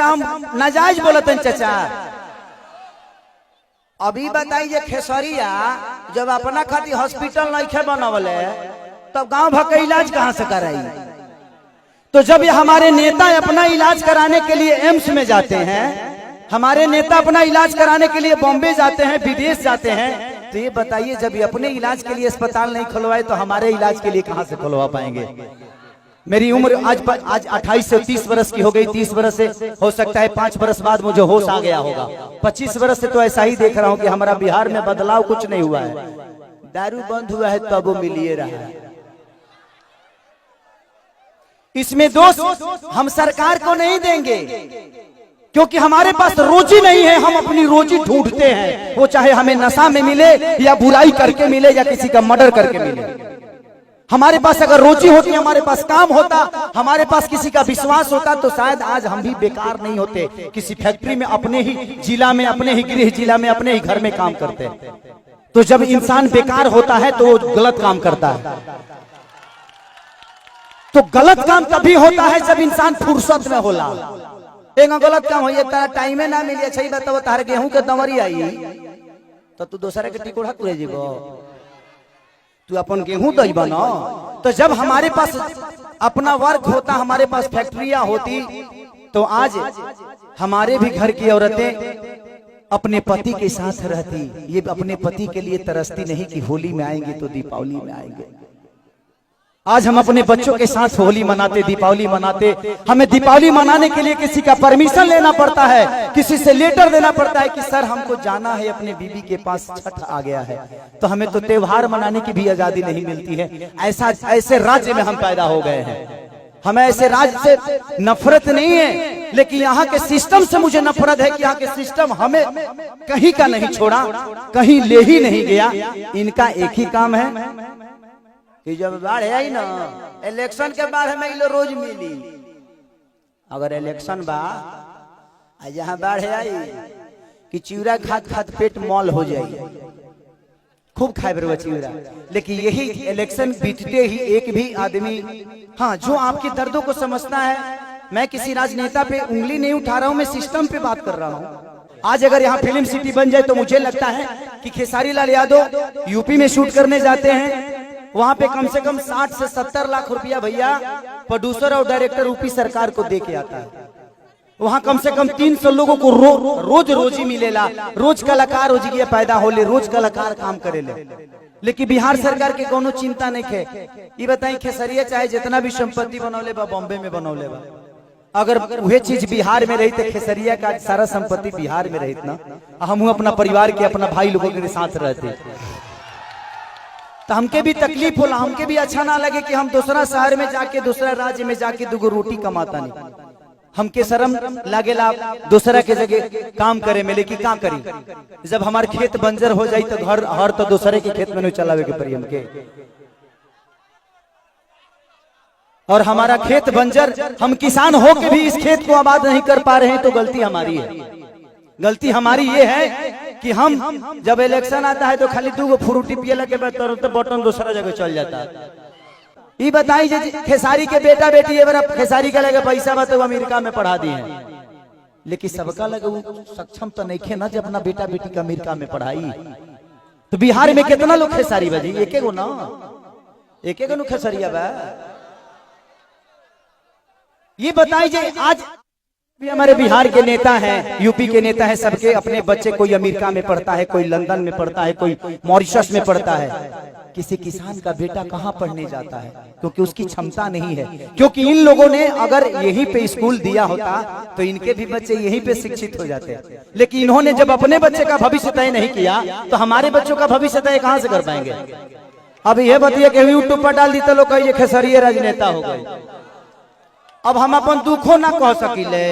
हम नाजायज बोलते हैं चाचा। अभी बताइए खेसरिया जब अपना खातिर हॉस्पिटल नहीं बनवले तब गांव भर का इलाज कहां से कराई। तो जब ये हमारे नेता अपना इलाज कराने के लिए एम्स में जाते हैं, हमारे नेता अपना इलाज कराने के लिए बॉम्बे जाते हैं, विदेश जाते हैं, तो ये बताइए जब ये अपने इलाज के लिए अस्पताल नहीं खुलवाए तो हमारे इलाज के लिए कहां से खुलवा पाएंगे। मेरी उम्र आज 28 से 30 वर्ष की हो गई। 30 वर्ष से हो सकता है 5 वर्ष बाद मुझे होश आ गया होगा। 25 वर्ष से तो ऐसा ही देख रहा हूं कि हमारा बिहार में बदलाव कुछ नहीं हुआ है। दारू बंद हुआ है तब वो मिलिए रहा है। इसमें दोष हम सरकार को नहीं देंगे क्योंकि हमारे पास रोजी नहीं है। हम अपनी रोजी ढूंढते हैं, वो चाहे हमें नशा में मिले या बुराई करके मिले या किसी का मर्डर करके मिले। हमारे पास अगर रोजी होती, हमारे पास काम होता, हमारे पास किसी का विश्वास होता तो शायद आज हम भी बेकार नहीं होते। किसी फैक्ट्री में अपने ही जिला में, अपने ही गृह जिला में, अपने ही घर में काम करते। तो जब इंसान बेकार होता है तो वो गलत काम करता है। तो गलत काम तभी होता है जब इंसान फुर्सत में होला। एक गलत काम हो तारा टाइमे ना मिली। अच्छा ही बताओ तार गेहूं के दमरी आई तो तू दूसरे के टिकोड़ा तुरे जीवो, तू अपन गेहूं दईबा ना। तो जब हमारे पास अपना वर्क होता, हमारे पास फैक्ट्रियां होती, तो आज हमारे भी घर की औरतें अपने पति के साथ रहती। ये अपने पति के लिए तरसती नहीं कि होली में आएंगे तो दीपावली में आएंगे। आज हम अपने बच्चों के साथ होली मनाते, दीपावली मनाते। हमें दीपावली मनाने के लिए किसी का परमिशन लेना पड़ता है, किसी से लेटर देना पड़ता है कि सर हमको जाना है, अपने बीवी के पास छठ आ गया है। तो हमें तो त्योहार मनाने की भी आजादी नहीं मिलती है। ऐसे राज्य में हम पैदा हो गए हैं। हमें ऐसे राज्य से नफरत नहीं है, लेकिन यहाँ के सिस्टम से मुझे नफरत है कि यहाँ के सिस्टम हमें कहीं का नहीं छोड़ा, कहीं ले ही नहीं गया। इनका एक ही काम है कि जब बाढ़ आई ना, इलेक्शन के बाद हमें इलो रोज मिली। अगर इलेक्शन बा जहाँ बाढ़ आई कि चिवड़ा खात खात पेट मॉल हो जाए, खूब खाए बरवा चिवड़ा। लेकिन यही इलेक्शन बीतते ही एक भी आदमी, हाँ, जो आपके दर्दों को समझता है। मैं किसी राजनेता पे उंगली नहीं उठा रहा हूं, मैं सिस्टम पे बात कर रहा हूं। आज अगर यहाँ फिल्म सिटी बन जाए तो मुझे लगता है कि खेसारी लाल यादव यूपी में शूट करने जाते हैं, वहां पे कम से कम 60 से 70 लाख रुपया भैया प्रोड्यूसर और डायरेक्टर यूपी सरकार को दे के आता है। वहां कम से कम 300 लोगों को रोज रोजी मिलेला। रोज कलाकार रोजी पैदा होले, रोज कलाकार काम करेले। लेकिन बिहार सरकार के कोनो चिंता नहीं है। ये बताई खेसरिया चाहे जितना भी संपत्ति बनौले बा बॉम्बे में बनौले बा, अगर वह चीज बिहार में रही तो खेसरिया का सारा संपत्ति बिहार में रही ना, हम अपना परिवार के, अपना भाई लोगों के साथ रहते तो हमके भी तकलीफ होला। हमके भी अच्छा ना लगे कि हम दूसरा शहर में जाके, दूसरा राज्य में जाके दुगो रोटी कमाता नहीं। हमके शर्म लागेला दूसरा के जगह काम करे में। लेकिन क्या करी, जब हमारे खेत बंजर हो जाए तो घर हर तो दूसरे के खेत में नहीं चलावे के पड़ी हमके। और हमारा खेत बंजर, हम किसान हो के भी इस खेत को आबाद नहीं कर पा रहे हैं, तो गलती हमारी है। गलती हमारी ये है कि हम जब इलेक्शन आता है तो खाली 2 फ्रूटी पियला के बाद तो बटन दूसरा जगह चल जाता है। ये बताई खेसारी के बेटा बेटी खेसारी का लगे पैसा बा तो अमेरिका में पढ़ा दिए, लेकिन सबका लगे वो सक्षम तो नहीं खे ना जब अपना बेटा बेटी का अमेरिका में पढ़ाई। तो बिहार में कितना लोग खेसारी बजी, एक गो ना, एक गो खेसरिया बा। ये बताइए आज भी हमारे बिहार के नेता हैं, यूपी के नेता हैं, सबके अपने बच्चे, कोई अमेरिका में पढ़ता है, कोई लंदन में पढ़ता है, कोई मॉरिशस में पढ़ता है। किसी किसान का बेटा कहाँ पढ़ने जाता है क्योंकि उसकी क्षमता नहीं है। क्योंकि इन लोगों ने अगर यहीं पे स्कूल दिया होता तो इनके भी बच्चे यहीं पे शिक्षित हो जाते। लेकिन इन्होंने जब अपने बच्चे का भविष्य तय नहीं किया तो हमारे बच्चों का भविष्य तय कहाँ से कर पाएंगे। अब यह बताइए कि यूट्यूब पर डाल दी तो लोग कहिए खेसरिया राजनेता हो गए। अब हम अपन दुखों ना कह सकिले।